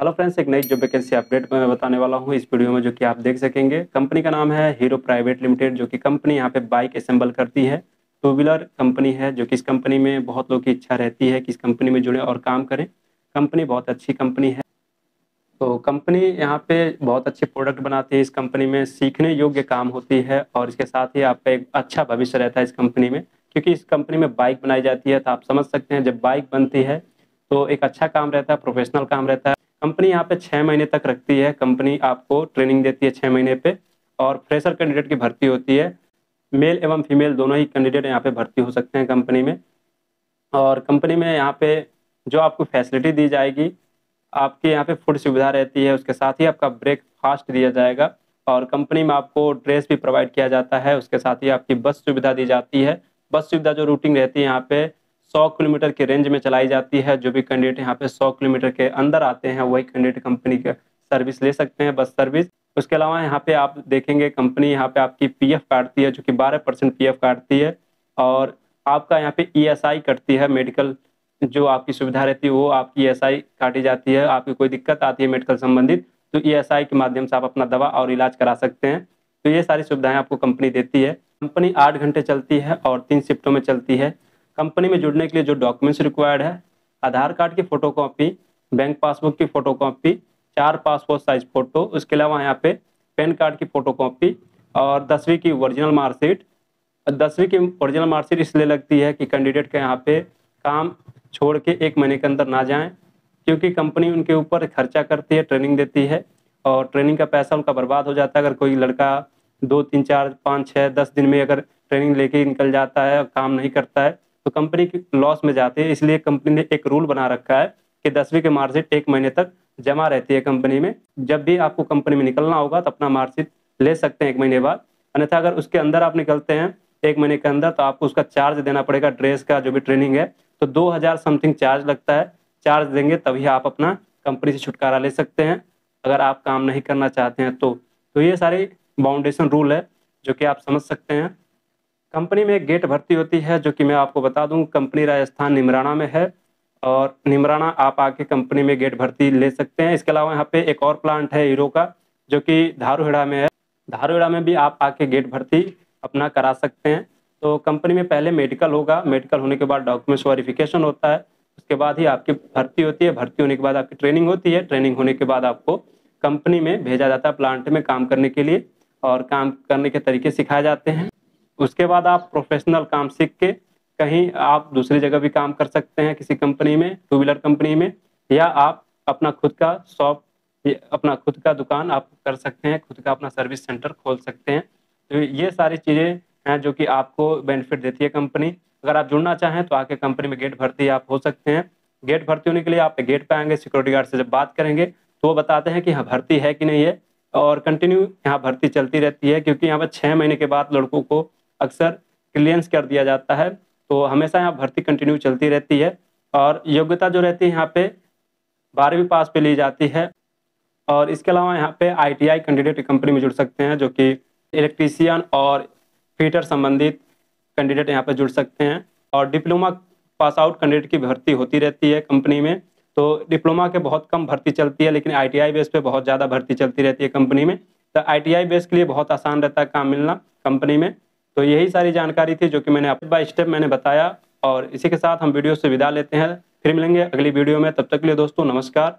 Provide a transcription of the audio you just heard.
Hello friends, एक नई job vacancy update मैं बताने वाला हूँ इस वीडियो में, जो कि आप देख सकेंगे। कंपनी का नाम है हीरो प्राइवेट लिमिटेड, जो कि कंपनी यहाँ पे बाइक असेंबल करती है। टू व्हीलर कंपनी है, जो कि इस कंपनी में बहुत लोगों की इच्छा रहती है कि इस कंपनी में जुड़े और काम करें। कंपनी बहुत अच्छी कंपनी है। तो कंपनी यहाँ पे बहुत अच्छे प्रोडक्ट बनाती है। इस कंपनी में सीखने योग्य काम होती है और इसके साथ ही आपका एक अच्छा भविष्य रहता है इस कंपनी में, क्योंकि इस कंपनी में बाइक बनाई जाती है। तो आप समझ सकते हैं, जब बाइक बनती है तो एक अच्छा काम रहता है, प्रोफेशनल काम रहता है। कंपनी यहाँ पे 6 महीने तक रखती है। कंपनी आपको ट्रेनिंग देती है 6 महीने पे, और फ्रेशर कैंडिडेट की भर्ती होती है। मेल एवं फीमेल दोनों ही कैंडिडेट यहाँ पे भर्ती हो सकते हैं कंपनी में। और कंपनी में यहाँ पे जो आपको फैसिलिटी दी जाएगी, आपके यहाँ पे फूड सुविधा रहती है, उसके साथ ही आपका ब्रेकफास्ट दिया जाएगा। और कंपनी में आपको ड्रेस भी प्रोवाइड किया जाता है। उसके साथ ही आपकी बस सुविधा दी जाती है। बस सुविधा जो रूटिंग रहती है यहाँ पे 100 किलोमीटर के रेंज में चलाई जाती है। जो भी कैंडिडेट यहाँ पे 100 किलोमीटर के अंदर आते हैं, वही कैंडिडेट कंपनी के सर्विस ले सकते हैं, बस सर्विस। उसके अलावा यहाँ पे आप देखेंगे, कंपनी यहाँ पे आपकी पीएफ काटती है, जो कि 12% पीएफ काटती है। और आपका यहाँ पे ईएसआई कटती है। मेडिकल जो आपकी सुविधा रहती है, वो आपकी ईएसआई काटी जाती है। आपकी कोई दिक्कत आती है मेडिकल संबंधित, तो ईएसआई के माध्यम से आप अपना दवा और इलाज करा सकते हैं। तो ये सारी सुविधाएं आपको कंपनी देती है। कंपनी 8 घंटे चलती है और 3 शिफ्टों में चलती है। कंपनी में जुड़ने के लिए जो डॉक्यूमेंट्स रिक्वायर्ड है: आधार कार्ड की फोटोकॉपी, बैंक पासबुक की फोटोकॉपी, 4 पासपोर्ट साइज फोटो, उसके अलावा यहाँ पे पैन कार्ड की फोटोकॉपी और 10वीं की ओरिजिनल मार्कशीट। 10वीं की ओरिजिनल मार्कशीट इसलिए लगती है कि कैंडिडेट के यहाँ पे काम छोड़ के 1 महीने के अंदर ना जाएं, क्योंकि कंपनी उनके ऊपर खर्चा करती है, ट्रेनिंग देती है, और ट्रेनिंग का पैसा उनका बर्बाद हो जाता है। अगर कोई लड़का 2 3 4 5 6 10 दिन में अगर ट्रेनिंग लेके निकल जाता है और काम नहीं करता है, तो कंपनी की लॉस में जाती है। इसलिए कंपनी ने एक रूल बना रखा है कि 10वीं की मार्कशीट 1 महीने तक जमा रहती है कंपनी में। जब भी आपको कंपनी में निकलना होगा तो अपना मार्कशीट ले सकते हैं 1 महीने बाद। अन्यथा अगर उसके अंदर आप निकलते हैं 1 महीने के अंदर, तो आपको उसका चार्ज देना पड़ेगा। ड्रेस का जो भी ट्रेनिंग है, तो 2000 समथिंग चार्ज लगता है। चार्ज देंगे तभी आप अपना कंपनी से छुटकारा ले सकते हैं, अगर आप काम नहीं करना चाहते हैं तो ये सारे बाउंडेशन रूल है, जो कि आप समझ सकते हैं। कंपनी में एक गेट भर्ती होती है, जो कि मैं आपको बता दूं, कंपनी राजस्थान निमराना में है, और निमराना आप आके कंपनी में गेट भर्ती ले सकते हैं। इसके अलावा यहाँ पे एक और प्लांट है हीरो का, जो कि धारूहेड़ा में है। धारूहेड़ा में भी आप आके गेट भर्ती अपना करा सकते हैं। तो कंपनी में पहले मेडिकल होगा, मेडिकल होने के बाद डॉक्यूमेंट्स वेरिफिकेशन होता है, उसके बाद ही आपकी भर्ती होती है। भर्ती होने के बाद आपकी ट्रेनिंग होती है। ट्रेनिंग होने के बाद आपको कंपनी में भेजा जाता है, प्लांट में काम करने के लिए, और काम करने के तरीके सिखाए जाते हैं। उसके बाद आप प्रोफेशनल काम सीख के कहीं आप दूसरी जगह भी काम कर सकते हैं, किसी कंपनी में, टू व्हीलर कंपनी में, या आप अपना खुद का शॉप, अपना खुद का दुकान आप कर सकते हैं, खुद का अपना सर्विस सेंटर खोल सकते हैं। तो ये सारी चीज़ें हैं जो कि आपको बेनिफिट देती है कंपनी। अगर आप जुड़ना चाहें तो आके कंपनी में गेट भर्ती आप हो सकते हैं। गेट भर्ती होने के लिए आप गेट पे आएंगे, सिक्योरिटी गार्ड से जब बात करेंगे तो वो बताते हैं कि हाँ भर्ती है कि नहीं है, और कंटिन्यू यहाँ भर्ती चलती रहती है, क्योंकि यहाँ पर 6 महीने के बाद लड़कों को अक्सर क्लियरेंस कर दिया जाता है। तो हमेशा यहाँ भर्ती कंटिन्यू चलती रहती है। और योग्यता जो रहती है यहाँ पे 12वीं पास पे ली जाती है। और इसके अलावा यहाँ पे आईटीआई कैंडिडेट कंपनी में जुड़ सकते हैं, जो कि इलेक्ट्रीशियन और फिटर संबंधित कैंडिडेट यहाँ पे जुड़ सकते हैं। और डिप्लोमा पास आउट कैंडिडेट की भर्ती होती रहती है कंपनी में। तो डिप्लोमा के बहुत कम भर्ती चलती है, लेकिन आईटीआई बेस पे बहुत ज़्यादा भर्ती चलती रहती है कंपनी में। तो आईटीआई बेस के लिए बहुत आसान रहता है काम मिलना कंपनी में। तो यही सारी जानकारी थी जो कि मैंने स्टेप बाय स्टेप मैंने बताया, और इसी के साथ हम वीडियो से विदा लेते हैं। फिर मिलेंगे अगली वीडियो में, तब तक के लिए दोस्तों नमस्कार।